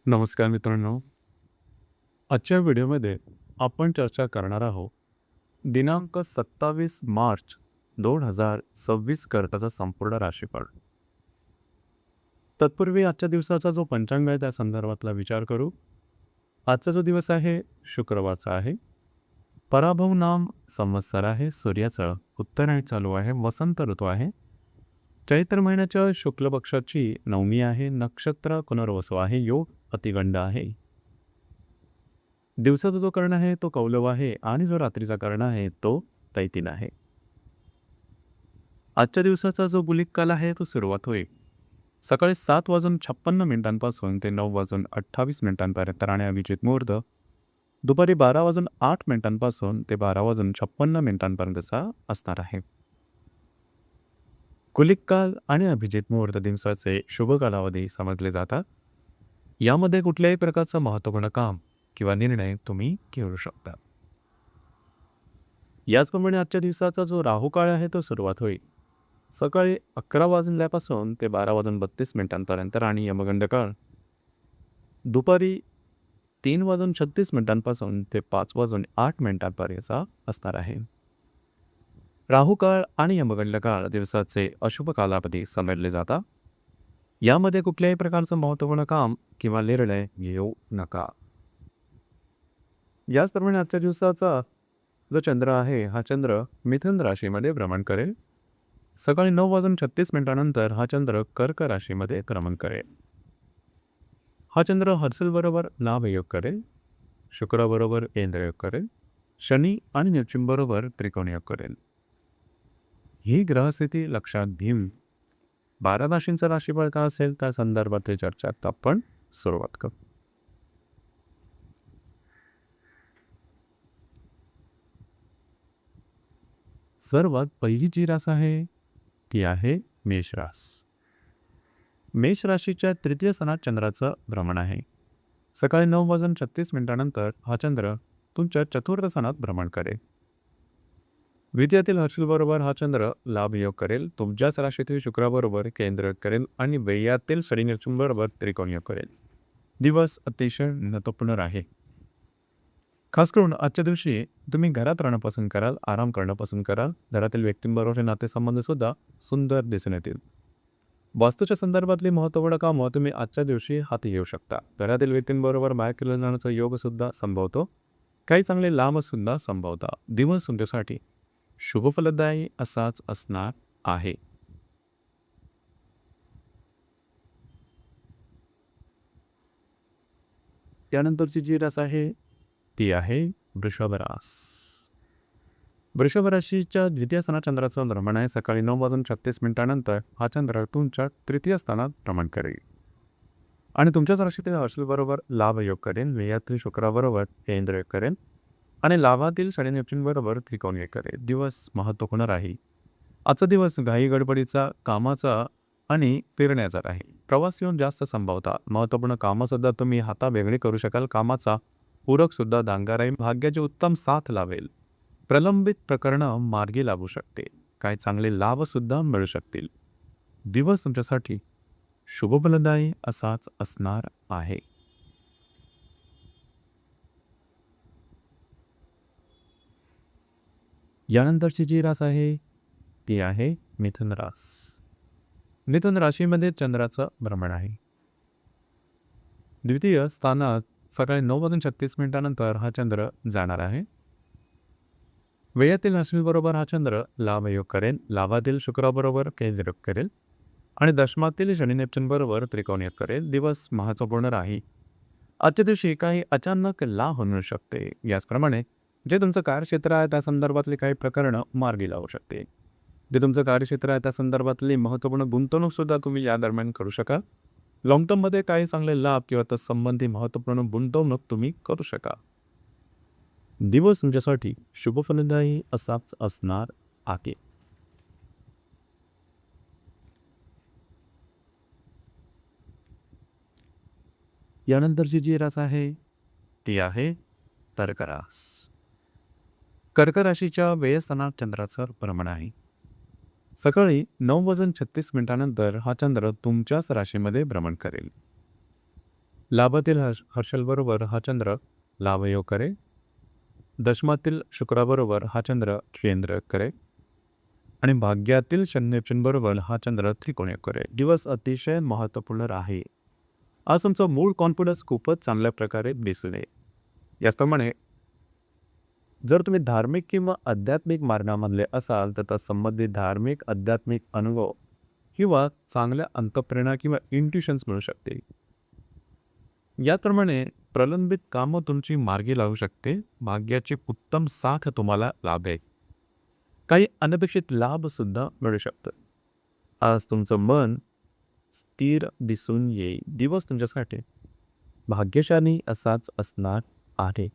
नमस्कार मित्रांनो. आजच्या व्हिडिओमध्ये आपण चर्चा करणार आहोत दिनांक 27 मार्च 2026 करताचा संपूर्ण राशीफळ. तत्पूर्वी आजच्या दिवसाचा जो पंचांग आहे त्या संदर्भातला विचार करू. आजचा जो दिवस आहे शुक्रवारचा आहे. पराभव नाम संवत्सर आहे. सूर्याचं उत्तरायण चालू आहे. वसंत ऋतू आहे. चैत्र महिन्याच्या शुक्ल पक्षाची नवमी आहे. नक्षत्र पुनर्वसू आहे. योग अतिगंड आहे. दिवसाचा जो कर्ण आहे तो कौलव आहे आणि जो रात्रीचा कर्ण आहे तो तैतीन आहे. आजच्या दिवसाचा जो बुलिक काल आहे तो सुरुवात होईल सकाळी 7:56 ते 9:28 आणि अभिजित मुहूर्त दुपारी 12:08 ते 12:56 असणार आहे. कुलिक काल आणि अभिजित मुहूर्त दिवसाचे शुभ कालावधी समजले जातात. यामध्ये कुठल्याही प्रकारचं महत्त्वपूर्ण काम किंवा निर्णय तुम्ही घेऊ शकता. याचप्रमाणे आजच्या दिवसाचा जो राहुकाळ आहे तो सुरुवात होईल सकाळी 11 ते 12:32 आणि यमगंड काळ दुपारी 3:36 ते 5:08 असणार आहे. राहुकाळ आणि यमगंड काळ दिवसाचे अशुभ कालावधी समजले जातात. यामध्ये कुठल्याही प्रकारचं महत्त्वपूर्ण काम किंवा निर्णय घेऊ नका. याचप्रमाणे आजच्या दिवसाचा जो चंद्र आहे हा चंद्र मिथुन राशीमध्ये भ्रमण करेल. सकाळी 9:36 हा चंद्र कर्क राशीमध्ये भ्रमण करेल. हा चंद्र हर्षलबरोबर लाभयोग करेल. शुक्राबरोबर केंद्रयोग करेल. शनी आणि नेपच्यूनबरोबर त्रिकोणयोग करेल. ही ग्रहस्थिती लक्षात घेऊन 12 राशींचा राशीफळ का असेल त्या संदर्भातली चर्चा आपण सुरुवात करू. सर्वात पहिली जी रास आहे ती आहे मेष रास. मेष राशीच्या तृतीय स्थानात चंद्राचं भ्रमण आहे. सकाळी 9:36 हा चंद्र तुमच्या चतुर्थ स्थानात भ्रमण करेल. द्वितीयातील हर्षलबरोबर हा चंद्र लाभयोग करेल. तुमच्याच राशीतील शुक्राबरोबर केंद्रयोग करेल आणि व्ययातील शनी नेपच्यूनबरोबर त्रिकोणयोग करेल. दिवस अतिशय महत्त्वपूर्ण आहे. खास करून आजच्या दिवशी तुम्ही घरात राहणं पसंत कराल, आराम करणं पसंत कराल. घरातील व्यक्तींबरोबरचे नातेसंबंध सुद्धा सुंदर दिसून येतील. वास्तूच्या संदर्भातली महत्त्वपूर्ण कामं तुम्ही आजच्या दिवशी हाती घेऊ शकता. घरातील व्यक्तींबरोबर बाहेर केला जाण्याचा योग सुद्धा संभवतो. काही चांगले लांब सुद्धा संभवता. दिवस तुमच्यासाठी शुभफलदायी असाच असणार आहे. त्यानंतरची जी रास आहे ती आहे वृषभ रास. वृषभ राशीच्या द्वितीय स्थानात चंद्राचं भ्रमण आहे. सकाळी 9:36 हा चंद्र तुमच्या तृतीय स्थानात भ्रमण करेल आणि तुमच्याच राशीतील हर्षलबरोबर लाभयोग करेल. व्ययातील शुक्राबरोबर केंद्रयोग करेल आणि लाभातील शनी नेपच्यूनबरोबर त्रिकोणयोग करेल. दिवस महत्त्वपूर्ण राहील. आजचा दिवस घाई गडबडीचा, कामाचा आणि पेरण्याचा राहील. प्रवास येऊन जास्त संभवता. महत्त्वपूर्ण कामंसुद्धा तुम्ही हातावेगळी करू शकाल. कामाचा पूरकसुद्धा दांगा राहील. भाग्याची उत्तम साथ लावेल. प्रलंबित प्रकरणं मार्गी लागू शकते. काही चांगले लाभसुद्धा मिळू शकतील. दिवस तुमच्यासाठी शुभफलदायी असाच असणार आहे. यानंतरची जी रास आहे ती आहे मिथुन रास. मिथुन राशीमध्ये चंद्राचं भ्रमण आहे. द्वितीय स्थानात सकाळी 9:36 हा चंद्र जाणार आहे. व्ययातील अश्विनीबरोबर हा चंद्र लाभयोग करेल. लाभातील शुक्राबरोबर केंद्रयोग करेल आणि दशमातील शनी नेपच्यूनबरोबर त्रिकोणयोग करेल. दिवस महत्त्वपूर्ण राहील. आजच्या दिवशी काही अचानक लाभ मिळू शकते. याचप्रमाणे जे तुमचं कार्यक्षेत्र आहे त्या संदर्भातली काही प्रकरणं मार्गी लावू शकते. जे तुमचं कार्यक्षेत्र आहे त्या संदर्भातली महत्त्वपूर्ण गुंतवणूकसुद्धा तुम्ही या दरम्यान करू शकाल. लॉंग टर्ममध्ये काही चांगले लाभ किंवा तत्संबंधी महत्त्वपूर्ण गुंतवणूक तुम्ही करू शकाल. दिवस तुमच्यासाठी शुभफलदायी असाच असणार आहे. यानंतरची जी रास आहे ती आहे कर्क रास. कर्क राशीच्या व्ययस्थानात चंद्राचं भ्रमण आहे. सकाळी 9:36 हा चंद्र तुमच्याच राशीमध्ये भ्रमण करेल. लाभातील हर्षलबरोबर हा चंद्र लाभयोग करे. दशमातील शुक्राबरोबर हा चंद्र केंद्र करे आणि भाग्यातील शनी-नेपच्यूनबरोबर हा चंद्र त्रिकोण योग करे. दिवस अतिशय महत्त्वपूर्ण आहे. आज तुमचा मूड कॉन्फिडन्स खूपच चांगल्या प्रकारे दिसून येईल. याचप्रमाणे जर तुम्ही धार्मिक किंवा आध्यात्मिक मार्गामधले असाल तर त्या संबंधित धार्मिक आध्यात्मिक अनुभव किंवा चांगल्या अंतःप्रेरणा किंवा इंट्युशन्स मिळू शकते. याप्रमाणे प्रलंबित कामं तुमची मार्गी लागू शकते. भाग्याची उत्तम साथ तुम्हाला लाभेल. काही अनपेक्षित लाभ सुद्धा मिळू शकतात. आज तुमचं मन स्थिर दिसून येईल. दिवस तुमच्यासाठी भाग्यशाली असाच असणार आहे.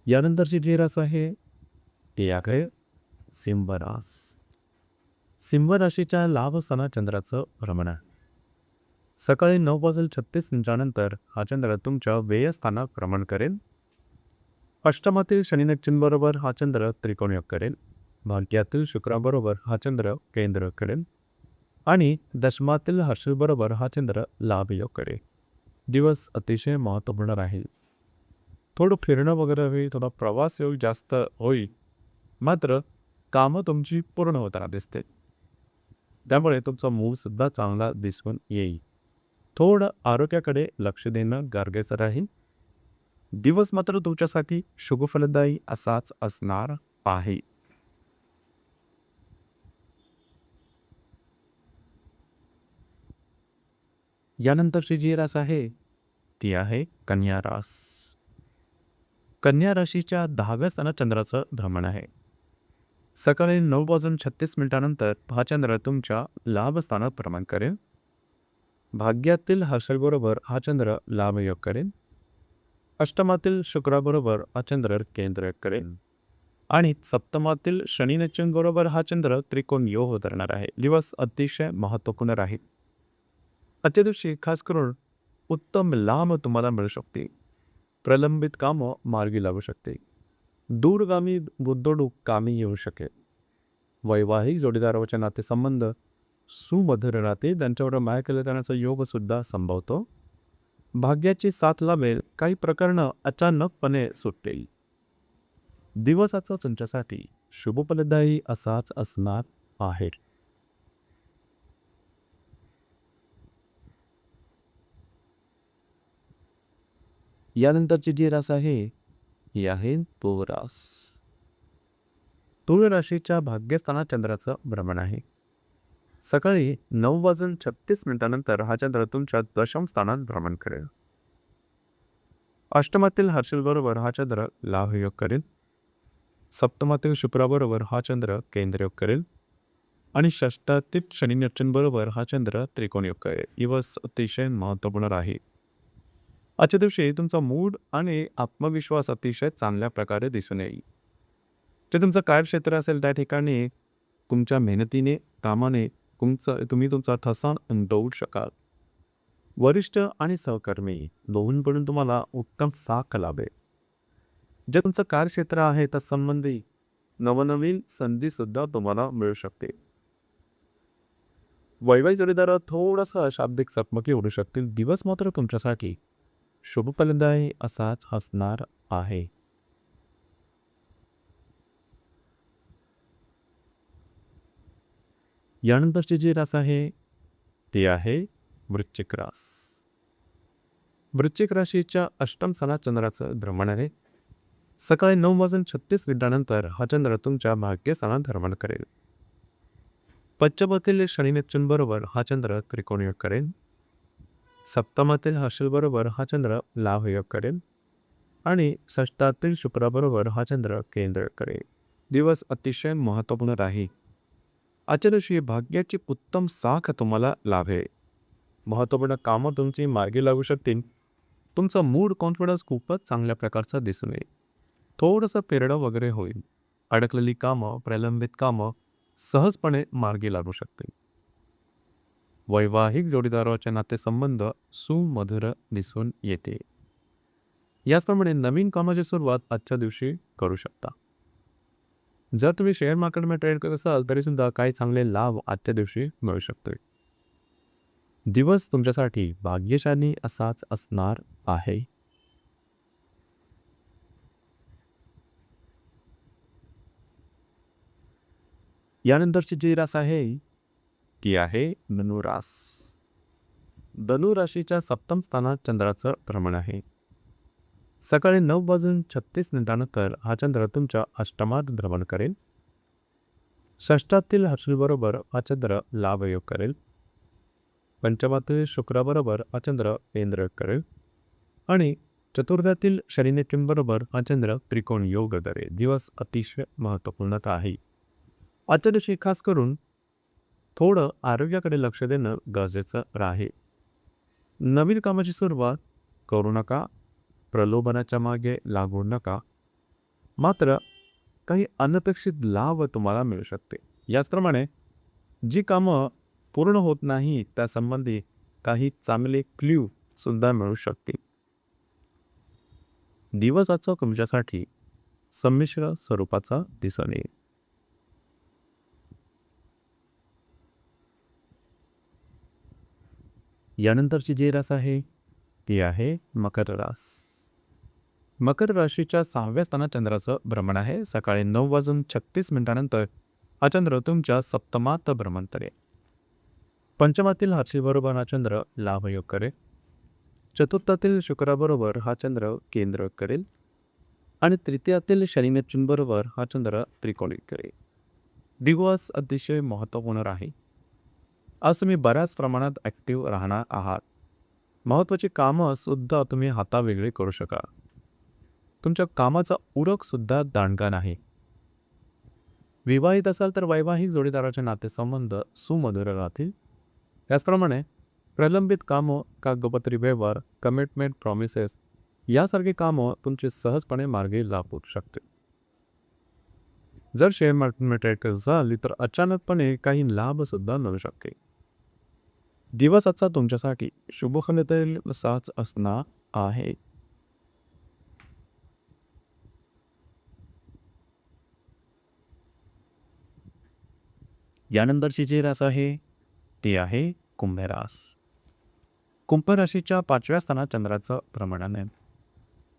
यानंतरची जी रास आहे ती आहे सिंह रास. सिंह राशीच्या लाभ स्थानात चंद्राचं भ्रमण आहे. सकाळी 9:36 हा चंद्र तुमच्या व्ययस्थानात भ्रमण करेल. अष्टमातील शनी-नेपच्यूनबरोबर हा चंद्र त्रिकोण योग करेल. भाग्यातील शुक्राबरोबर हा चंद्र केंद्र करेल आणि दशमातील हर्षलबरोबर हा चंद्र लाभ योग करेल. दिवस अतिशय महत्त्वपूर्ण राहील. थोडं फिरणं वगैरे होईल, थोडा प्रवास योग जास्त होईल, मात्र कामं तुमची पूर्ण होताना दिसते. त्यामुळे तुमचा मूडसुद्धा चांगला दिसून येईल. थोडं आरोग्याकडे लक्ष देणं गरजेचं राहील. दिवस मात्र तुमच्यासाठी शुभफलदायी असाच असणार आहे. यानंतरची जी रास आहे ती आहे कन्या रास. कन्या राशीच्या 10व्या स्थानात चंद्राचं भ्रमण आहे. सकाळी 9:36 हा चंद्र तुमच्या लाभस्थानात भ्रमण करेल. भाग्यातील हर्षलबरोबर हा चंद्र लाभयोग करेल. अष्टमातील शुक्राबरोबर हा चंद्र केंद्र करेल आणि सप्तमातील शनी-नेपच्यूनबरोबर हा चंद्र त्रिकोण योग धरणार आहे. दिवस अतिशय महत्त्वपूर्ण राहील. आजच्या दिवशी खास करून उत्तम लाभ तुम्हाला मिळू शकते. प्रलंबित कामं मार्गी लागू शकते. दूरगामी गुंतवणूक कामी येऊ शकेल. वैवाहिक जोडीदाराचे नातेसंबंध सुमधुर राहते. त्यांच्यावर माया केलं जाण्याचा योग सुद्धा संभवतो. भाग्याची साथ लाभेल. काही प्रकरणं अचानकपणे सुटतील. दिवसाचा तुमच्यासाठी शुभफलदायी असाच असणार आहे. यानंतरची जी रास आहे ही आहे तुळ रास. तुळ राशीच्या भाग्यस्थानात चंद्राचं भ्रमण आहे. सकाळी 9:36 हा चंद्र तुमच्या दशम स्थानात भ्रमण करेल. अष्टमातील हर्षलबरोबर हा चंद्र लाभयोग करेल. सप्तमातील शुक्राबरोबर हा चंद्र केंद्रयोग करेल आणि षष्ठातील शनी-नेपच्यूनबरोबर हा चंद्र त्रिकोण योग करेल. दिवस अतिशय महत्त्वपूर्ण आहे. आजच्या दिवशी तुमचा मूड आणि आत्मविश्वास अतिशय चांगल्या प्रकारे दिसून येईल. जे तुमचं कार्यक्षेत्र असेल त्या ठिकाणी तुमच्या मेहनतीने कामाने तुम्ही तुमचा ठसा उमटवू शकाल. वरिष्ठ आणि सहकर्मी दोन्हीकडून तुम्हाला उत्तम साथ लाभेल. जे तुमचं कार्यक्षेत्र आहे त्या संबंधी नवनवीन संधीसुद्धा तुम्हाला मिळू शकते. वैवाहिक जोडीदारात थोडासा शाब्दिक चकमकी उडू शकतील. दिवस मात्र तुमच्यासाठी शुभफलदायी असाच असणार आहे. यानंतरची जी रास आहे ती आहे वृश्चिक रास. वृश्चिक राशीच्या अष्टम स्थानात चंद्राचं भ्रमण आहे. सकाळी 9:36 हा चंद्र तुमच्या भाग्यस्थानात भ्रमण करेल. पंचमातील शनी-नेपच्यूनबरोबर हा चंद्र त्रिकोण योग करेल. सप्तमातील हर्षलबरोबर हा चंद्र लाभयोग करेल आणि षष्ठातील शुक्राबरोबर हा चंद्र केंद्र करेल. दिवस अतिशय महत्त्वपूर्ण राहील. आजच्या दिवशी भाग्याची उत्तम साथ तुम्हाला लाभेल. महत्त्वपूर्ण कामं तुमची मार्गी लागू शकतील. तुमचा मूड कॉन्फिडन्स खूपच चांगल्या प्रकारचा दिसून येईल. थोडंसं पेरडं वगैरे होईल. अडकलेली कामं, प्रलंबित कामं सहजपणे मार्गी लागू शकतील. वैवाहिक जोडीदाराचे नातेसंबंध सुमधुर दिसून येते. याचप्रमाणे नवीन कामाची सुरुवात आजच्या दिवशी करू शकता. जर तुम्ही शेअर मार्केटमध्ये ट्रेड करत असाल तरीसुद्धा काही चांगले लाभ आजच्या दिवशी मिळू शकतो. दिवस तुमच्यासाठी भाग्यशाली असाच असणार आहे. यानंतरची जी रास आहे ती आहे धनुरास. धनुराशीच्या सप्तम स्थानात चंद्राचं भ्रमण आहे. सकाळी 9:36 हा चंद्र तुमच्या अष्टमात भ्रमण करेल. षष्ठातील हर्षीबरोबर हा चंद्र लाभयोग करेल. पंचमातील शुक्राबरोबर हा चंद्र केंद्रयोग करेल आणि चतुर्थातील शनिनेत्यूंबरोबर हा चंद्र त्रिकोण योग करेल. दिवस अतिशय महत्त्वपूर्ण आहे. आजच्या दिवशी खास करून थोडं आरोग्याकडे लक्ष देणं गरजेचं आहे. नवीन कामाची सुरुवात करू नका. प्रलोभनाच्या मागे लागू नका. मात्र काही अनपेक्षित लाभ तुम्हाला मिळू शकते. याचप्रमाणे जी कामं पूर्ण होत नाही त्यासंबंधी काही चांगले क्ल्यू सुद्धा मिळू शकतील. दिवसाचा तुमच्यासाठी संमिश्र स्वरूपाचा दिसून येईल. यानंतरची जी रास आहे ती आहे मकर रास. मकर राशीच्या 6व्या स्थानात चंद्राचं भ्रमण आहे. सकाळी 9:36 हा चंद्र तुमच्या सप्तमात भ्रमण करेल. पंचमातील हर्षीबरोबर हा चंद्र लाभयोग करेल. चतुर्थातील शुक्राबरोबर हा चंद्र केंद्रयोग करेल आणि तृतीयातील शनिनेत्यूंबरोबर हा चंद्र त्रिकोणिक करेल. दिवस अतिशय महत्त्वपूर्ण आहे. आज तुम्ही बऱ्याच प्रमाणात ॲक्टिव्ह राहणार आहात. महत्त्वाची कामं सुद्धा तुम्ही हातावेगळी करू शकाल. तुमच्या कामाचा उरकसुद्धा दांडगा नाही. विवाहित असाल तर वैवाहिक जोडीदाराचे नातेसंबंध सुमधुर राहतील. त्याचप्रमाणे प्रलंबित कामं, कागदोपत्री व्यवहार, कमिटमेंट, प्रॉमिसेस यासारखी कामं तुमची सहजपणे मार्गी लागू शकतील. जर शेअर मार्केटमध्ये ट्रेड करत असाल तर अचानकपणे काही लाभसुद्धा मिळू शकते. दिवसाचा तुमच्यासाठी शुभफलदायी असाच असणार आहे. यानंतरची जी रास आहे ती आहे कुंभ रास. कुंभ राशीच्या 5व्या स्थानात चंद्राचं भ्रमण आहे.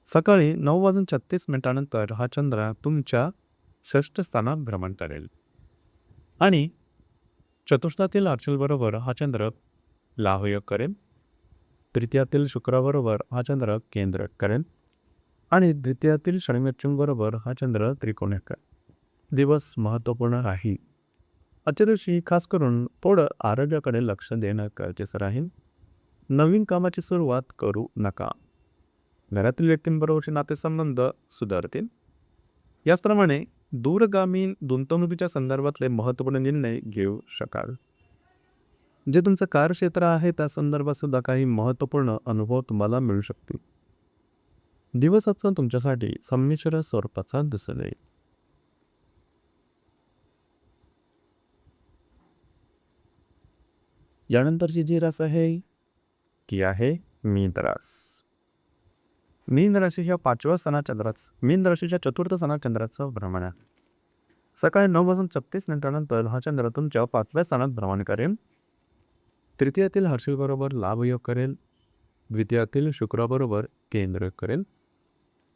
सकाळी 9:36 हा चंद्र तुमच्या 6ष्ठ स्थानात भ्रमण करेल आणि चतुर्थातील अर्चलबरोबर हा चंद्र लाभयोग करेल. तृतीयातील शुक्राबरोबर हा चंद्र केंद्रयोग करेल आणि द्वितीयातील शनिनेत्यूंबरोबर हा चंद्र त्रिकोणीय करेल. दिवस महत्त्वपूर्ण राहील. आजच्या दिवशी खास करून थोडं आरोग्याकडे लक्ष देणं गरजेचं राहील. नवीन कामाची सुरुवात करू नका. घरातील व्यक्तींबरोबरचे नातेसंबंध सुधारतील. याचप्रमाणे दूरगामी गुंतवणुकीच्या संदर्भातले महत्त्वपूर्ण निर्णय घेऊ शकाल. जे तुमचं कार्यक्षेत्र आहे त्या संदर्भात सुद्धा काही महत्त्वपूर्ण अनुभव तुम्हाला मिळू शकतील. दिवसाचा तुमच्यासाठी संमिश्र स्वरूपाचा दिसून येईल. यानंतरची जी रास आहे ती आहे मीन रास. मीन राशीच्या 5व्या स्थानात चंद्राचं मीन राशीच्या 4थ्या स्थानात चंद्राचं भ्रमण आहे. सकाळी 9:36 हा चंद्र तुमच्या 5व्या स्थानात भ्रमण करेल. तृतीयातील हर्षीबरोबर लाभयोग करेल. द्वितीयातील शुक्राबरोबर केंद्रयोग करेल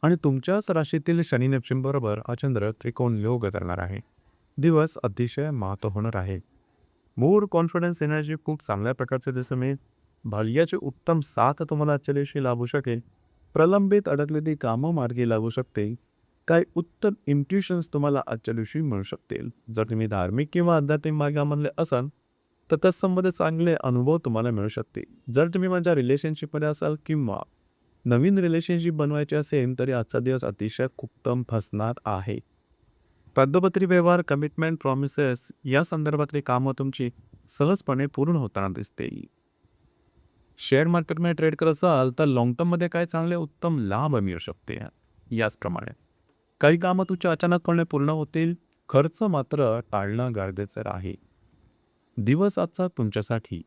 आणि तुमच्याच राशीतील शनिनेत्यूंबरोबर हा चंद्र त्रिकोण योग करणार आहे. दिवस अतिशय महत्त्वपूर्ण आहे. मूड, कॉन्फिडन्स, एनर्जी खूप चांगल्या प्रकारचे दिसून येईल. भाग्याची उत्तम साथ तुम्हाला आजच्या दिवशी लाभू शकेल. प्रलंबित अडकलेली कामं मार्गी लागू शकते. काही उत्तम इंट्युशन्स तुम्हाला आजच्या दिवशी मिळू शकतील. जर तुम्ही धार्मिक किंवा आध्यात्मिक मार्गामधले असाल तर त्यासंबंधी चांगले अनुभव तुम्हाला मिळू शकते. जर तुम्ही माझ्या रिलेशनशिपमध्ये असाल किंवा नवीन रिलेशनशिप बनवायची असेल तरी आजचा दिवस अतिशय उत्तम असणार आहे. कागदोपत्री व्यवहार, कमिटमेंट, प्रॉमिसेस या संदर्भातली कामं तुमची सहजपणे पूर्ण होताना दिसते. शेअर मार्केटमध्ये ट्रेड करत असाल तर लॉंग टर्ममध्ये काय चांगले उत्तम लाभ मिळू शकते. याचप्रमाणे काही कामं तुमच्या अचानकपणे पूर्ण होतील. खर्च मात्र टाळणं गरजेचं आहे. दिवस आजचा तुमच्यासाठी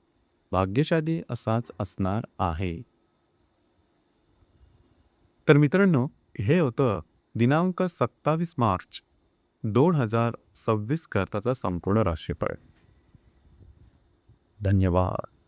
भाग्यशाली असाच असणार आहे. तर मित्रांनो, हे होतं दिनांक 27 मार्च 2026 करताचा संपूर्ण राशीफळ. धन्यवाद.